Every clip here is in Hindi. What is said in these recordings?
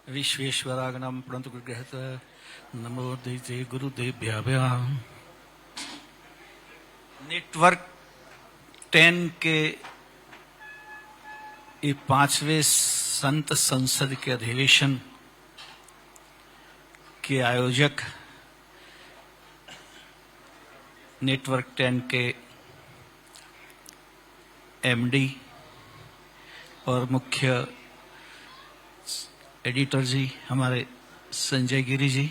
विश्वेश्वरागणं प्रणतुग्रहत नमो दैते गुरुदेव्याभ्यां। नेटवर्क 10 के ये 5वें संत संसद के अधिवेशन के आयोजक नेटवर्क 10 के एमडी और मुख्य एडिटर जी हमारे संजय गिरी जी,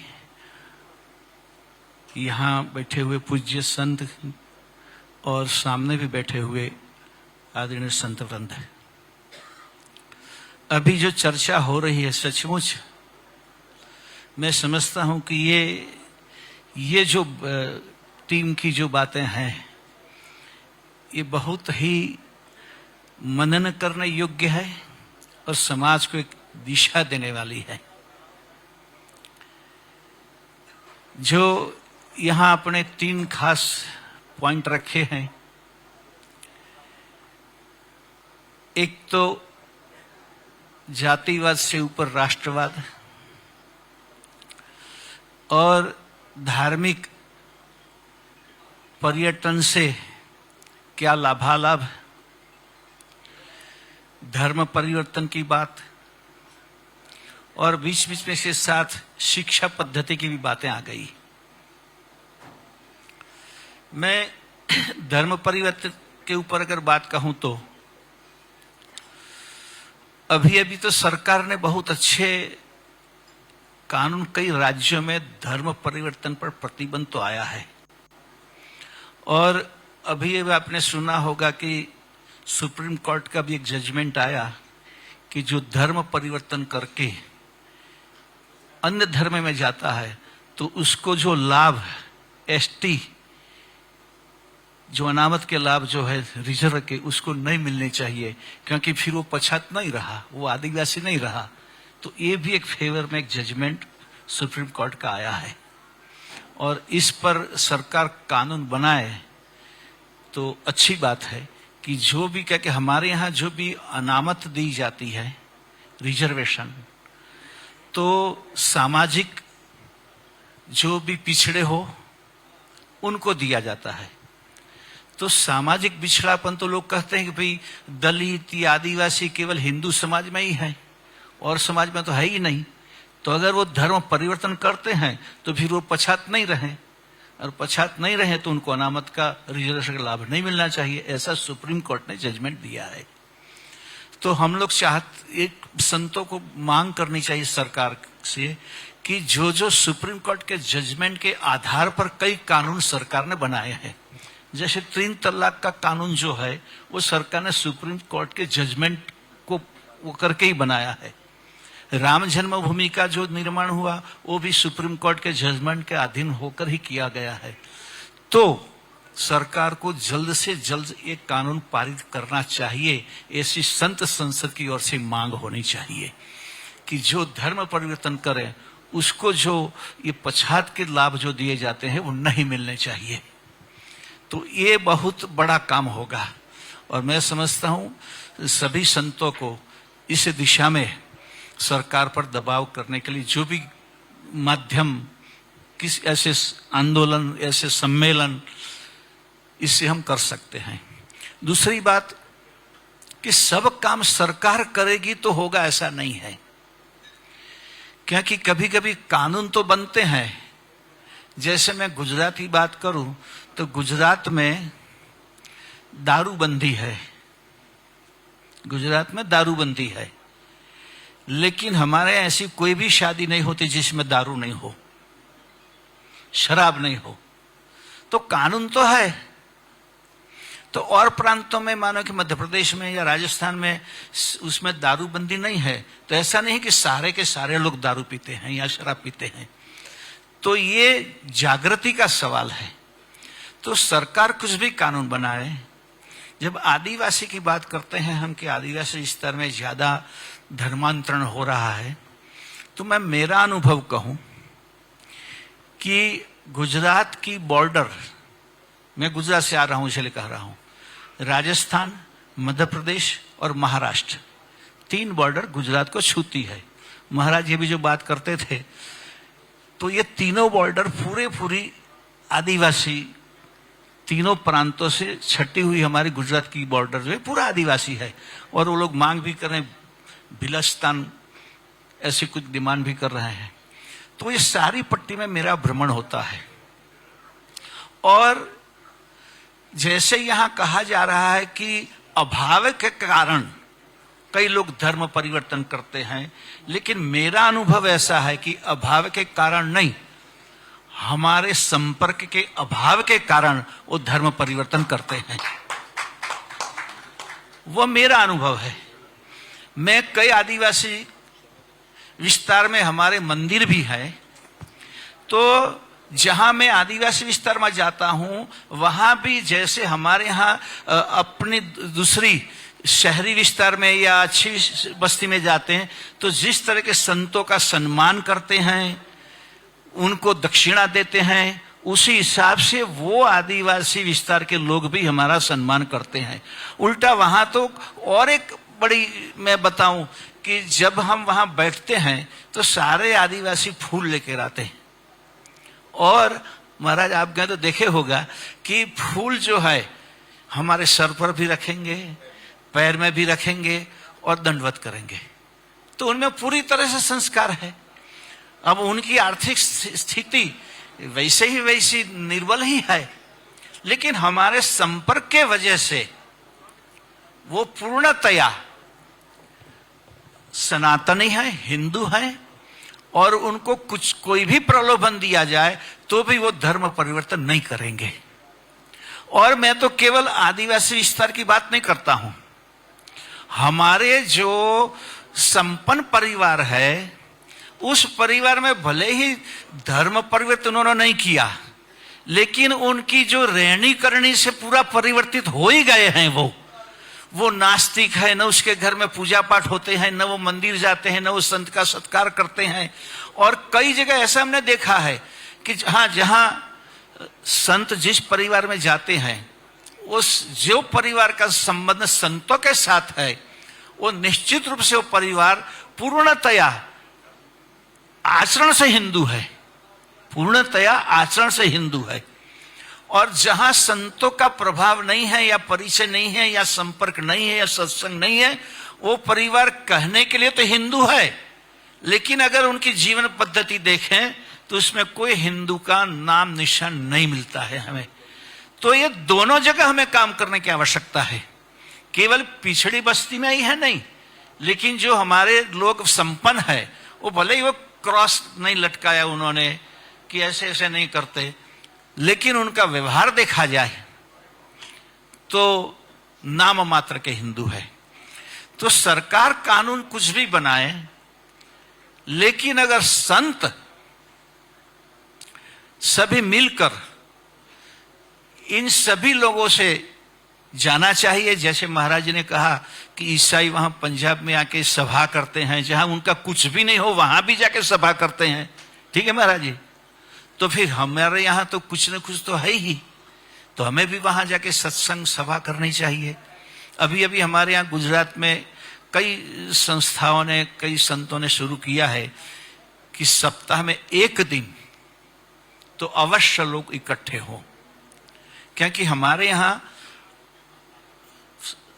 यहाँ बैठे हुए पूज्य संत और सामने भी बैठे हुए आदरणीय संत वृंद। अभी जो चर्चा हो रही है सचमुच मैं समझता हूं कि ये जो टीम की जो बातें हैं ये बहुत ही मनन करने योग्य है और समाज को एक दिशा देने वाली है। जो यहां अपने 3 खास पॉइंट रखे हैं, एक तो जातिवाद से ऊपर राष्ट्रवाद और धार्मिक पर्यटन से क्या लाभालाभ, धर्म परिवर्तन की बात और बीच बीच में से साथ शिक्षा पद्धति की भी बातें आ गई। मैं धर्म परिवर्तन के ऊपर अगर बात कहूं तो अभी तो सरकार ने बहुत अच्छे कानून, कई राज्यों में धर्म परिवर्तन पर प्रतिबंध तो आया है और अभी आपने सुना होगा कि सुप्रीम कोर्ट का भी एक जजमेंट आया कि जो धर्म परिवर्तन करके अन्य धर्म में जाता है तो उसको जो लाभ एसटी जो अनामत के लाभ जो है रिजर्व के उसको नहीं मिलने चाहिए, क्योंकि फिर वो पछात नहीं रहा, वो आदिवासी नहीं रहा। तो ये भी एक फेवर में एक जजमेंट सुप्रीम कोर्ट का आया है और इस पर सरकार कानून बनाए तो अच्छी बात है कि जो भी क्या कि हमारे यहाँ जो भी अनामत दी जाती है रिजर्वेशन, तो सामाजिक जो भी पिछड़े हो उनको दिया जाता है। तो सामाजिक पिछड़ापन तो लोग कहते हैं कि भाई दलित या आदिवासी केवल हिंदू समाज में ही है और समाज में तो है ही नहीं। तो अगर वो धर्म परिवर्तन करते हैं तो फिर वो पछात नहीं रहे और पछात नहीं रहे तो उनको अनामत का रिजर्वेशन का लाभ नहीं मिलना चाहिए, ऐसा सुप्रीम कोर्ट ने जजमेंट दिया है। तो हम लोग एक संतों को मांग करनी चाहिए सरकार से कि जो जो सुप्रीम कोर्ट के जजमेंट के आधार पर कई कानून सरकार ने बनाए हैं, जैसे 3 तलाक का कानून जो है वो सरकार ने सुप्रीम कोर्ट के जजमेंट को वो करके ही बनाया है। राम जन्मभूमि का जो निर्माण हुआ वो भी सुप्रीम कोर्ट के जजमेंट के अधीन होकर ही किया गया है। तो सरकार को जल्द से जल्द एक कानून पारित करना चाहिए, ऐसी संत संसद की ओर से मांग होनी चाहिए कि जो धर्म परिवर्तन करे उसको जो ये पछात के लाभ जो दिए जाते हैं वो नहीं मिलने चाहिए। तो ये बहुत बड़ा काम होगा और मैं समझता हूं सभी संतों को इस दिशा में सरकार पर दबाव करने के लिए जो भी माध्यम, किस ऐसे आंदोलन, ऐसे सम्मेलन, इससे हम कर सकते हैं। दूसरी बात कि सब काम सरकार करेगी तो होगा ऐसा नहीं है, क्योंकि कभी कभी कानून तो बनते हैं। जैसे मैं गुजरात की बात करूं तो गुजरात में दारूबंदी है, गुजरात में दारूबंदी है, लेकिन हमारे ऐसी कोई भी शादी नहीं होती जिसमें दारू नहीं हो, शराब नहीं हो। तो कानून तो है। तो और प्रांतों में मानो कि मध्य प्रदेश में या राजस्थान में उसमें दारूबंदी नहीं है, तो ऐसा नहीं कि सारे के सारे लोग दारू पीते हैं या शराब पीते हैं। तो ये जागृति का सवाल है। तो सरकार कुछ भी कानून बनाए। जब आदिवासी की बात करते हैं हम कि आदिवासी स्तर में ज्यादा धर्मांतरण हो रहा है, तो मैं मेरा अनुभव कहूं कि गुजरात की बॉर्डर, मैं गुजरात से आ रहा हूं इसलिए कह रहा हूं, राजस्थान, मध्य प्रदेश और महाराष्ट्र 3 बॉर्डर गुजरात को छूती है। महाराज ये भी जो बात करते थे, तो ये तीनों बॉर्डर पूरी आदिवासी, तीनों प्रांतों से छटी हुई हमारी गुजरात की बॉर्डर जो है पूरा आदिवासी है। और वो लोग मांग भी कर रहे हैं, बिलस्तान ऐसी कुछ डिमांड भी कर रहे हैं। तो ये सारी पट्टी में मेरा भ्रमण होता है। और जैसे यहां कहा जा रहा है कि अभाव के कारण कई लोग धर्म परिवर्तन करते हैं, लेकिन मेरा अनुभव ऐसा है कि अभाव के कारण नहीं, हमारे संपर्क के अभाव के कारण वो धर्म परिवर्तन करते हैं। वो मेरा अनुभव है। मैं कई आदिवासी विस्तार में हमारे मंदिर भी है, तो जहां मैं आदिवासी विस्तार में जाता हूं वहां भी जैसे हमारे यहाँ अपनी दूसरी शहरी विस्तार में या अच्छी बस्ती में जाते हैं तो जिस तरह के संतों का सम्मान करते हैं, उनको दक्षिणा देते हैं, उसी हिसाब से वो आदिवासी विस्तार के लोग भी हमारा सम्मान करते हैं। उल्टा वहां तो और एक बड़ी मैं बताऊं कि जब हम वहां बैठते हैं तो सारे आदिवासी फूल लेकर आते हैं। और महाराज आप गए तो देखे होगा कि फूल जो है हमारे सर पर भी रखेंगे, पैर में भी रखेंगे और दंडवत करेंगे। तो उनमें पूरी तरह से संस्कार है। अब उनकी आर्थिक स्थिति वैसे ही वैसी निर्बल ही है, लेकिन हमारे संपर्क के वजह से वो पूर्णतया सनातनी है, हिंदू है, और उनको कुछ कोई भी प्रलोभन दिया जाए तो भी वो धर्म परिवर्तन नहीं करेंगे। और मैं तो केवल आदिवासी विस्तार की बात नहीं करता हूं, हमारे जो संपन्न परिवार है उस परिवार में भले ही धर्म परिवर्तन उन्होंने नहीं किया, लेकिन उनकी जो रहनी करनी से पूरा परिवर्तित हो ही गए हैं। वो नास्तिक है, न उसके घर में पूजा पाठ होते हैं, न वो मंदिर जाते हैं, न वो संत का सत्कार करते हैं। और कई जगह ऐसा हमने देखा है कि हाँ, जहां संत जिस परिवार में जाते हैं उस जो परिवार का संबंध संतों के साथ है वो निश्चित रूप से वो परिवार पूर्णतया आचरण से हिंदू है, पूर्णतया आचरण से हिंदू है। और जहां संतों का प्रभाव नहीं है या परिचय नहीं है या संपर्क नहीं है या सत्संग नहीं है, वो परिवार कहने के लिए तो हिंदू है, लेकिन अगर उनकी जीवन पद्धति देखें तो उसमें कोई हिंदू का नाम निशान नहीं मिलता है हमें। तो ये दोनों जगह हमें काम करने की आवश्यकता है। केवल पिछड़ी बस्ती में ही है नहीं, लेकिन जो हमारे लोग संपन्न है वो भले ही वो क्रॉस नहीं लटकाया उन्होंने कि ऐसे ऐसे नहीं करते, लेकिन उनका व्यवहार देखा जाए तो नाम मात्र के हिंदू है। तो सरकार कानून कुछ भी बनाए, लेकिन अगर संत सभी मिलकर इन सभी लोगों से जाना चाहिए। जैसे महाराज ने कहा कि ईसाई वहां पंजाब में आके सभा करते हैं, जहां उनका कुछ भी नहीं हो वहां भी जाके सभा करते हैं, ठीक है महाराज जी। तो फिर हमारे यहाँ तो कुछ न कुछ तो है ही, तो हमें भी वहां जाके सत्संग सभा करनी चाहिए। अभी अभी हमारे यहाँ गुजरात में कई संस्थाओं ने, कई संतों ने शुरू किया है कि सप्ताह में एक दिन तो अवश्य लोग इकट्ठे हों, क्योंकि हमारे यहाँ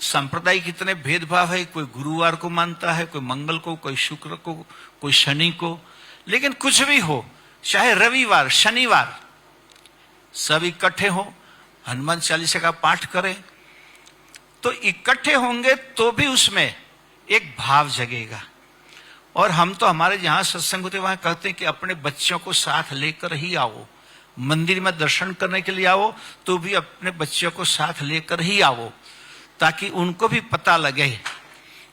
सांप्रदायिक इतने भेदभाव है। कोई गुरुवार को मानता है, कोई मंगल को, कोई शुक्र को, कोई शनि को, लेकिन कुछ भी हो, चाहे रविवार शनिवार सब इकट्ठे हो, हनुमान चालीसा का पाठ करें, तो इकट्ठे होंगे तो भी उसमें एक भाव जगेगा। और हम तो हमारे जहां सत्संग होते वहां कहते हैं कि अपने बच्चों को साथ लेकर ही आओ, मंदिर में दर्शन करने के लिए आओ तो भी अपने बच्चों को साथ लेकर ही आओ, ताकि उनको भी पता लगे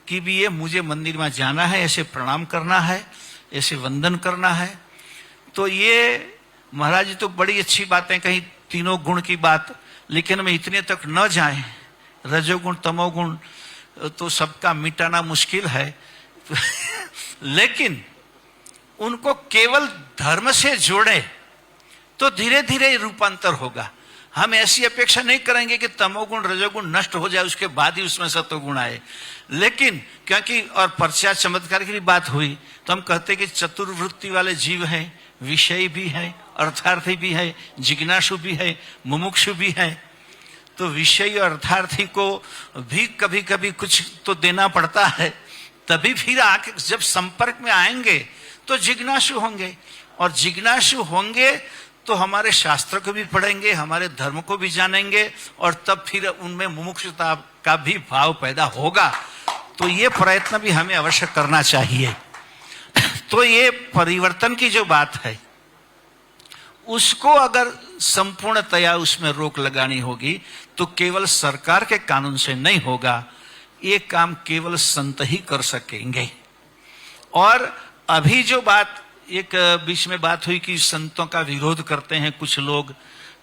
कि भी ये मुझे मंदिर में जाना है, ऐसे प्रणाम करना है, ऐसे वंदन करना है। तो ये महाराज जी तो बड़ी अच्छी बातें कही, तीनों गुण की बात, लेकिन हम इतने तक न जाएं। रजोगुण तमोगुण तो सबका मिटाना मुश्किल है लेकिन उनको केवल धर्म से जोड़े तो धीरे धीरे रूपांतर होगा। हम ऐसी अपेक्षा नहीं करेंगे कि तमोगुण रजोगुण नष्ट हो जाए उसके बाद ही उसमें सत्वगुण आए। लेकिन क्योंकि और पर्चा चमत्कार की भी बात हुई तो हम कहते कि चतुर्वृत्ति वाले जीव हैं, विषयी भी है, अर्थार्थी भी है, जिज्ञासु भी है, मुमुक्षु भी है। तो विषयी और अर्थार्थी को भी कभी कभी कुछ तो देना पड़ता है, तभी फिर आके जब संपर्क में आएंगे तो जिज्ञासु होंगे, और जिज्ञासु होंगे तो हमारे शास्त्र को भी पढ़ेंगे, हमारे धर्म को भी जानेंगे, और तब फिर उनमें मुमुक्षुता का भी भाव पैदा होगा। तो ये प्रयत्न भी हमें अवश्य करना चाहिए। तो ये परिवर्तन की जो बात है उसको अगर संपूर्णतया उसमें रोक लगानी होगी तो केवल सरकार के कानून से नहीं होगा, ये काम केवल संत ही कर सकेंगे। और अभी जो बात एक बीच में बात हुई कि संतों का विरोध करते हैं कुछ लोग,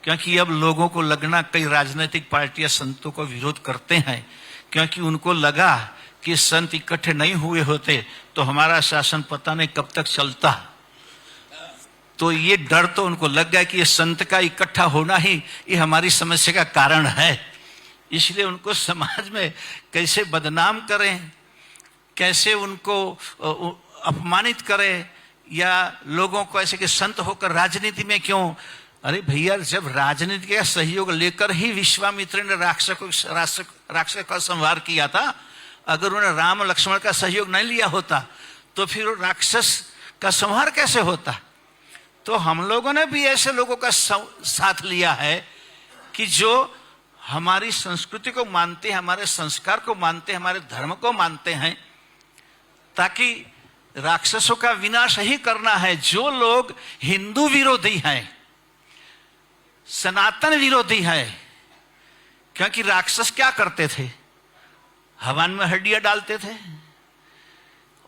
क्योंकि अब लोगों को लगना कई राजनीतिक पार्टियां संतों को विरोध करते हैं, क्योंकि उनको लगा कि संत इकट्ठे नहीं हुए होते तो हमारा शासन पता नहीं कब तक चलता। तो ये डर तो उनको लग गया कि ये संत का इकट्ठा होना ही ये हमारी समस्या का कारण है। इसलिए उनको समाज में कैसे बदनाम करें, कैसे उनको अपमानित करें, या लोगों को ऐसे कि संत होकर राजनीति में क्यों। अरे भैया, जब राजनीति का सहयोग लेकर ही विश्वामित्र ने राक्षस का संहार किया था, अगर उन्होंने राम लक्ष्मण का सहयोग नहीं लिया होता तो फिर राक्षस का संहार कैसे होता। तो हम लोगों ने भी ऐसे लोगों का साथ लिया है कि जो हमारी संस्कृति को मानते हैं, हमारे संस्कार को मानते हैं, हमारे धर्म को मानते हैं, ताकि राक्षसों का विनाश ही करना है। जो लोग हिंदू विरोधी हैं, सनातन विरोधी हैं, क्योंकि राक्षस क्या करते थे, हवन में हड्डियां डालते थे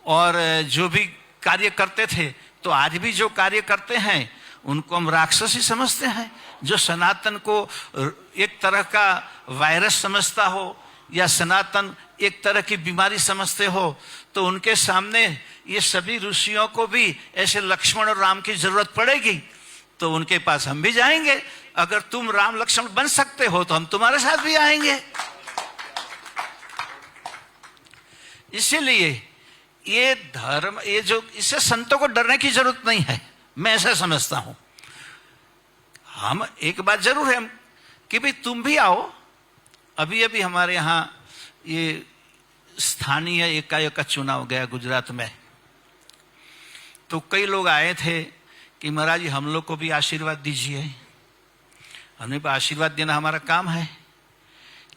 और जो भी कार्य करते थे, तो आज भी जो कार्य करते हैं उनको हम राक्षस ही समझते हैं। जो सनातन को एक तरह का वायरस समझता हो या सनातन एक तरह की बीमारी समझते हो, तो उनके सामने ये सभी ऋषियों को भी ऐसे लक्ष्मण और राम की जरूरत पड़ेगी तो उनके पास हम भी जाएंगे। अगर तुम राम लक्ष्मण बन सकते हो तो हम तुम्हारे साथ भी आएंगे। इसीलिए ये धर्म, ये जो, इससे संतों को डरने की जरूरत नहीं है, मैं ऐसा समझता हूं। हम एक बात जरूर है कि भाई तुम भी आओ। अभी अभी हमारे यहां ये स्थानीय एकाएक का चुनाव गया गुजरात में, तो कई लोग आए थे कि महाराज जी हम लोग को भी आशीर्वाद दीजिए। हमने आशीर्वाद देना हमारा काम है,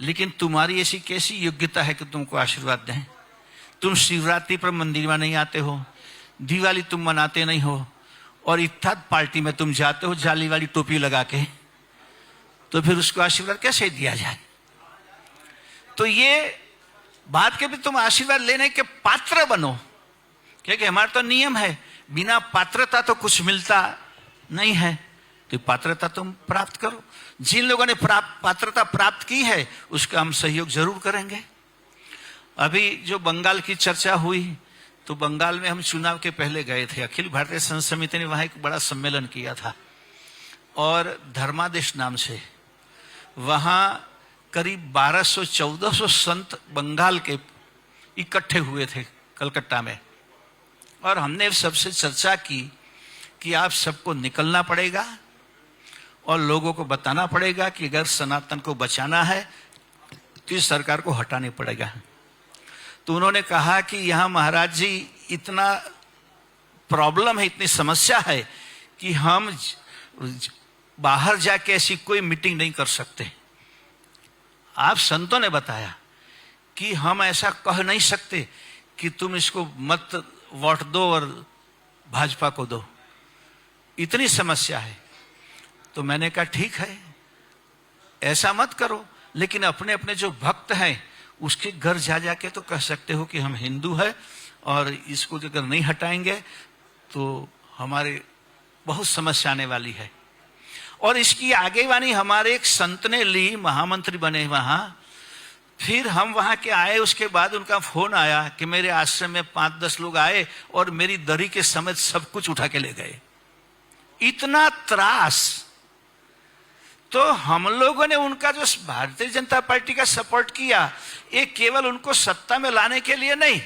लेकिन तुम्हारी ऐसी कैसी योग्यता है कि तुमको आशीर्वाद दें। तुम शिवरात्रि पर मंदिर में नहीं आते हो, दिवाली तुम मनाते नहीं हो, और इत्यादि पार्टी में तुम जाते हो जाली वाली टोपी लगा के, तो फिर उसको आशीर्वाद कैसे दिया जाए। तो ये बात के भी तुम आशीर्वाद लेने के पात्र बनो, क्योंकि हमारा तो नियम है बिना पात्रता तो कुछ मिलता नहीं है। तो पात्रता तुम प्राप्त करो। जिन लोगों ने पात्रता प्राप्त की है उसका हम सहयोग जरूर करेंगे। अभी जो बंगाल की चर्चा हुई, तो बंगाल में हम चुनाव के पहले गए थे। अखिल भारतीय संत समिति ने वहां एक बड़ा सम्मेलन किया था, और धर्मादेश नाम से वहां करीब 1200-1400 संत बंगाल के इकट्ठे हुए थे कलकत्ता में। और हमने सबसे चर्चा की कि आप सबको निकलना पड़ेगा और लोगों को बताना पड़ेगा कि अगर सनातन को बचाना है तो इस सरकार को हटाना पड़ेगा। तो उन्होंने कहा कि यहाँ महाराज जी इतना प्रॉब्लम है, इतनी समस्या है कि हम बाहर जाके ऐसी कोई मीटिंग नहीं कर सकते। आप संतों ने बताया कि हम ऐसा कह नहीं सकते कि तुम इसको मत वोट दो और भाजपा को दो, इतनी समस्या है। तो मैंने कहा ठीक है, ऐसा मत करो, लेकिन अपने अपने जो भक्त हैं उसके घर जा जाके तो कह सकते हो कि हम हिंदू हैं और इसको अगर नहीं हटाएंगे तो हमारे बहुत समस्या आने वाली है। और इसकी आगेवानी हमारे एक संत ने ली, महामंत्री बने वहां। फिर हम वहां के आए, उसके बाद उनका फोन आया कि मेरे आश्रम में 5-10 लोग आए और मेरी दरी के समेत सब कुछ उठा के ले गए। इतना त्रास। तो हम लोगों ने उनका जो भारतीय जनता पार्टी का सपोर्ट किया, ये केवल उनको सत्ता में लाने के लिए नहीं,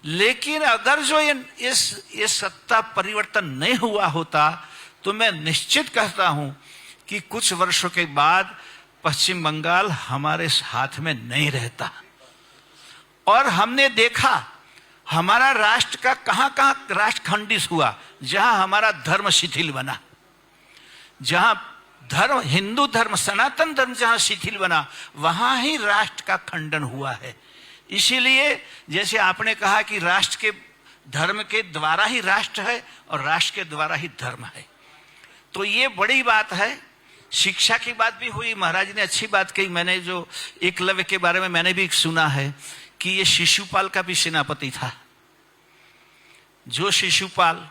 लेकिन अगर जो ये सत्ता परिवर्तन नहीं हुआ होता तो मैं निश्चित कहता हूं कि कुछ वर्षों के बाद पश्चिम बंगाल हमारे हाथ में नहीं रहता। और हमने देखा हमारा राष्ट्र का कहां कहां राष्ट्र खंडित हुआ, जहां हमारा धर्म शिथिल बना, जहां धर्म, हिंदू धर्म, सनातन धर्म जहां शिथिल बना, वहां ही राष्ट्र का खंडन हुआ है। इसीलिए जैसे आपने कहा कि राष्ट्र के धर्म के द्वारा ही राष्ट्र है और राष्ट्र के द्वारा ही धर्म है, तो ये बड़ी बात है। शिक्षा की बात भी हुई, महाराज ने अच्छी बात कही। मैंने जो एकलव्य के बारे में मैंने भी सुना है कि ये शिशुपाल का भी सेनापति था। जो शिशुपाल,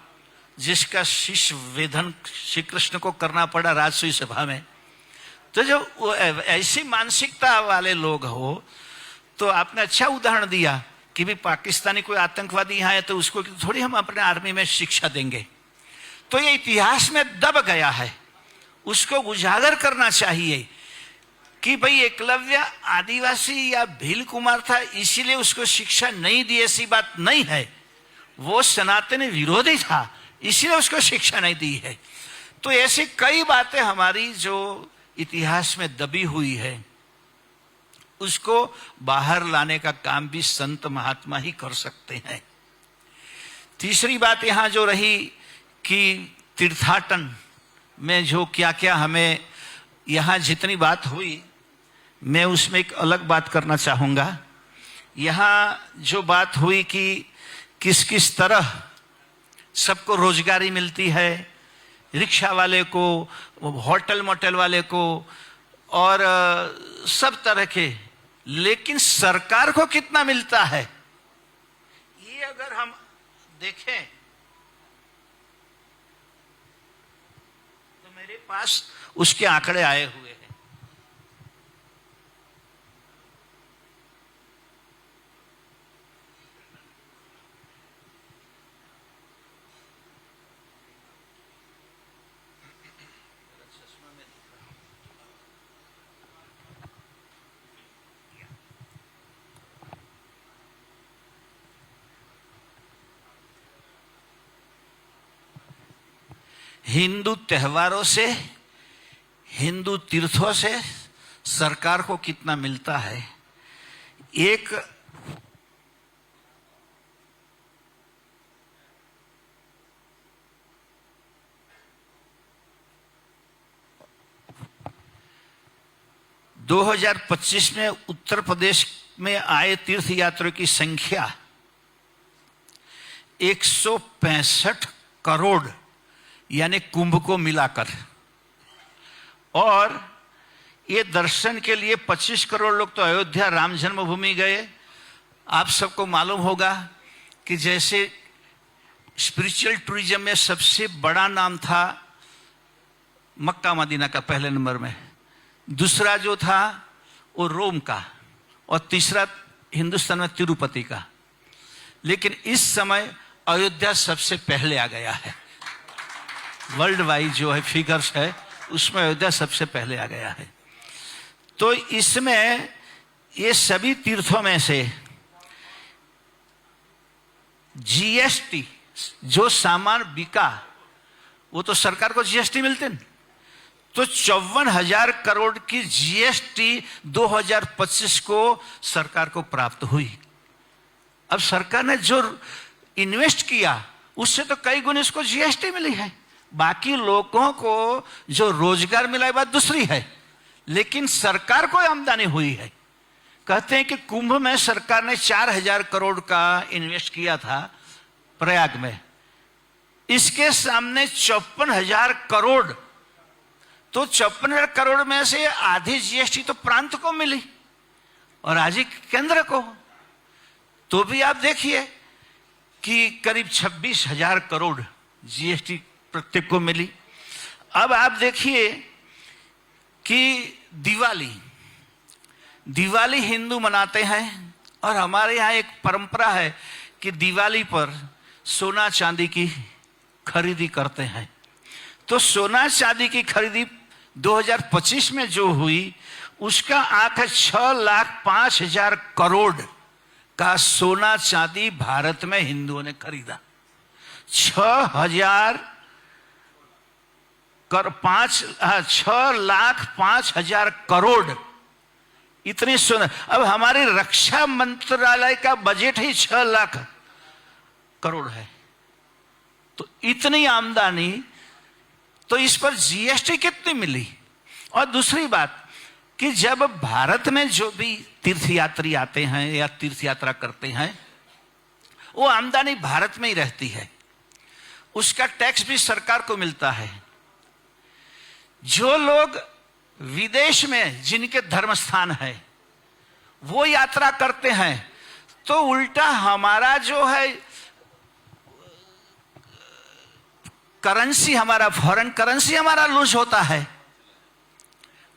जिसका शिष्य वेधन श्री कृष्ण को करना पड़ा राजसूय सभा में, तो जो ऐसी मानसिकता वाले लोग हो, तो आपने अच्छा उदाहरण दिया कि भी पाकिस्तानी कोई आतंकवादी यहाँ है तो उसको थोड़ी हम अपने आर्मी में शिक्षा देंगे। तो ये इतिहास में दब गया है, उसको उजागर करना चाहिए कि भाई एकलव्य आदिवासी या भील कुमार था इसीलिए उसको शिक्षा नहीं दी, ऐसी बात नहीं है। वो सनातनी विरोधी था इसीलिए उसको शिक्षा नहीं दी है। तो ऐसी कई बातें हमारी जो इतिहास में दबी हुई है, उसको बाहर लाने का काम भी संत महात्मा ही कर सकते हैं। तीसरी बात यहां जो रही कि तीर्थाटन में जो क्या क्या हमें यहां जितनी बात हुई, मैं उसमें एक अलग बात करना चाहूंगा। यहां जो बात हुई कि किस किस तरह सबको रोजगारी मिलती है, रिक्शा वाले को, होटल मोटल वाले को, और सब तरह के, लेकिन सरकार को कितना मिलता है ये अगर हम देखें तो मेरे पास उसके आंकड़े आए हुए हैं। हिंदू त्योहारों से, हिंदू तीर्थों से सरकार को कितना मिलता है। एक दो 2025 में उत्तर प्रदेश में आए तीर्थ यात्रियों की संख्या 165 करोड़ यानी कुंभ को मिलाकर, और ये दर्शन के लिए 25 करोड़ लोग तो अयोध्या राम जन्मभूमि गए। आप सबको मालूम होगा कि जैसे स्पिरिचुअल टूरिज्म में सबसे बड़ा नाम था मक्का मदीना का पहले नंबर में, दूसरा जो था वो रोम का, और तीसरा हिंदुस्तान में तिरुपति का। लेकिन इस समय अयोध्या सबसे पहले आ गया है। वर्ल्ड वाइड जो है फिगर्स है उसमें अयोध्या सबसे पहले आ गया है। तो इसमें ये सभी तीर्थों में से जीएसटी जो सामान बिका वो तो सरकार को जीएसटी मिलते न, तो 54,000 करोड़ की जीएसटी 2025 को सरकार को प्राप्त हुई। अब सरकार ने जो इन्वेस्ट किया उससे तो कई गुना इसको जीएसटी मिली है। बाकी लोगों को जो रोजगार मिला है बात दूसरी है, लेकिन सरकार को आमदनी हुई है। कहते हैं कि कुंभ में सरकार ने 4,000 करोड़ का इन्वेस्ट किया था प्रयाग में, इसके सामने 54,000 करोड़, तो 54,000 करोड़ में से आधी जीएसटी तो प्रांत को मिली और आधी केंद्र को। तो भी आप देखिए कि करीब 26,000 करोड़ जीएसटी प्रत्येक को मिली। अब आप देखिए कि दिवाली हिंदू मनाते हैं, और हमारे यहाँ एक परंपरा है कि दिवाली पर सोना चांदी की खरीदी करते हैं। तो सोना चांदी की खरीदी 2025 में जो हुई उसका आंक है 6,05,000 करोड़ का सोना चांदी भारत में हिंदुओं ने खरीदा। 6,05,000 करोड़ इतने सोना। अब हमारे रक्षा मंत्रालय का बजट ही 6 लाख करोड़ है, तो इतनी आमदनी, तो इस पर जीएसटी कितनी मिली? और दूसरी बात कि जब भारत में जो भी तीर्थयात्री आते हैं या तीर्थ यात्रा करते हैं, वो आमदनी भारत में ही रहती है, उसका टैक्स भी सरकार को मिलता है। जो लोग विदेश में जिनके धर्म स्थान है वो यात्रा करते हैं, तो उल्टा हमारा जो है करेंसी, हमारा फॉरेन करेंसी हमारा लूज होता है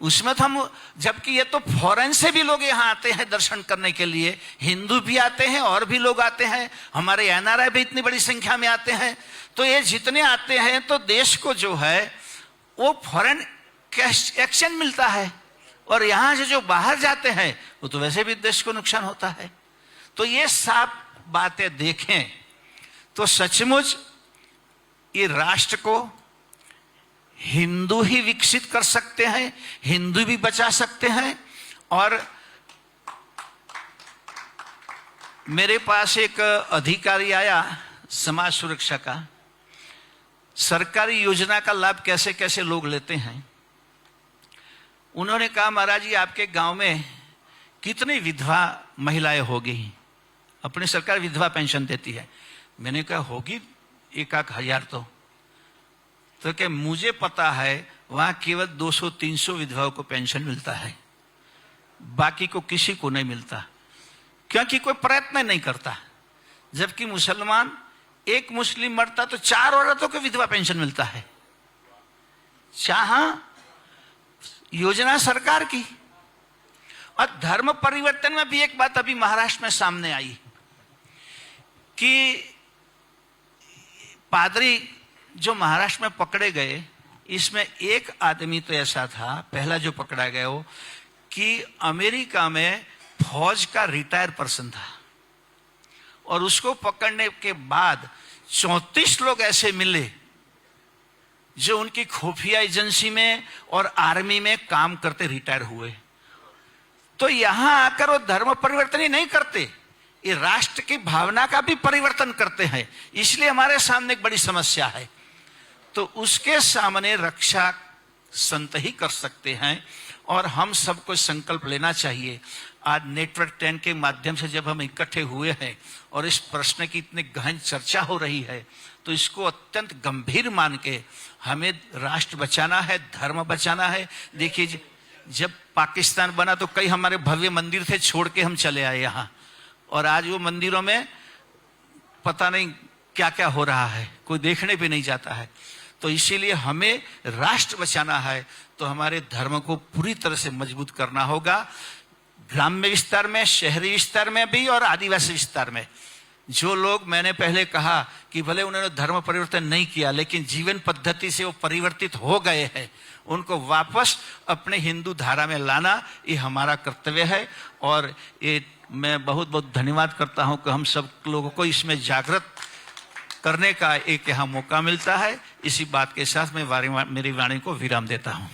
उसमें। तो हम, जबकि ये तो फॉरेन से भी लोग यहाँ आते हैं दर्शन करने के लिए, हिंदू भी आते हैं और भी लोग आते हैं, हमारे एनआरआई भी इतनी बड़ी संख्या में आते हैं। तो ये जितने आते हैं तो देश को जो है वो फॉरेन एक्सचेंज मिलता है, और यहाँ से जो बाहर जाते हैं वो तो वैसे भी देश को नुकसान होता है। तो ये साफ बातें देखें तो सचमुच ये राष्ट्र को हिंदू ही विकसित कर सकते हैं, हिंदू भी बचा सकते हैं। और मेरे पास एक अधिकारी आया समाज सुरक्षा का, सरकारी योजना का लाभ कैसे कैसे लोग लेते हैं। उन्होंने कहा, महाराज जी आपके गांव में कितनी विधवा महिलाएं होगी? अपनी सरकार विधवा पेंशन देती है। मैंने कहा होगी 1-1 हजार। तो क्या मुझे पता है वहां केवल 200-300 विधवाओं को पेंशन मिलता है, बाकी को किसी को नहीं मिलता, क्योंकि कोई प्रयत्न नहीं करता। जबकि मुसलमान, एक मुस्लिम मरता तो 4 औरतों को विधवा पेंशन मिलता है। चाहा योजना सरकार की। और धर्म परिवर्तन में भी एक बात अभी महाराष्ट्र में सामने आई कि पादरी जो महाराष्ट्र में पकड़े गए, इसमें एक आदमी तो ऐसा था, पहला जो पकड़ा गया वो, कि अमेरिका में फौज का रिटायर पर्सन था, और उसको पकड़ने के बाद 34 लोग ऐसे मिले जो उनकी खुफिया एजेंसी में और आर्मी में काम करते रिटायर हुए। तो यहां आकर वो धर्म परिवर्तन ही नहीं करते, ये राष्ट्र की भावना का भी परिवर्तन करते हैं। इसलिए हमारे सामने एक बड़ी समस्या है। तो उसके सामने रक्षा संत ही कर सकते हैं, और हम सबको संकल्प लेना चाहिए। आज नेटवर्क 10 के माध्यम से जब हम इकट्ठे हुए हैं और इस प्रश्न की इतनी गहन चर्चा हो रही है, तो इसको अत्यंत गंभीर मान के हमें राष्ट्र बचाना है, धर्म बचाना है। देखिए, जब पाकिस्तान बना तो कई हमारे भव्य मंदिर थे, छोड़ के हम चले आए यहाँ, और आज वो मंदिरों में पता नहीं क्या क्या हो रहा है, कोई देखने भी नहीं जाता है। तो इसीलिए हमें राष्ट्र बचाना है तो हमारे धर्म को पूरी तरह से मजबूत करना होगा, ग्राम्य विस्तार में, शहरी विस्तार में भी, और आदिवासी विस्तार में। जो लोग, मैंने पहले कहा कि भले उन्होंने धर्म परिवर्तन नहीं किया, लेकिन जीवन पद्धति से वो परिवर्तित हो गए हैं, उनको वापस अपने हिंदू धारा में लाना ये हमारा कर्तव्य है। और ये मैं बहुत बहुत धन्यवाद करता हूं कि हम सब लोगों को इसमें जागृत करने का एक यहाँ मौका मिलता है। इसी बात के साथ मैं मेरी वाणी को विराम देता हूं।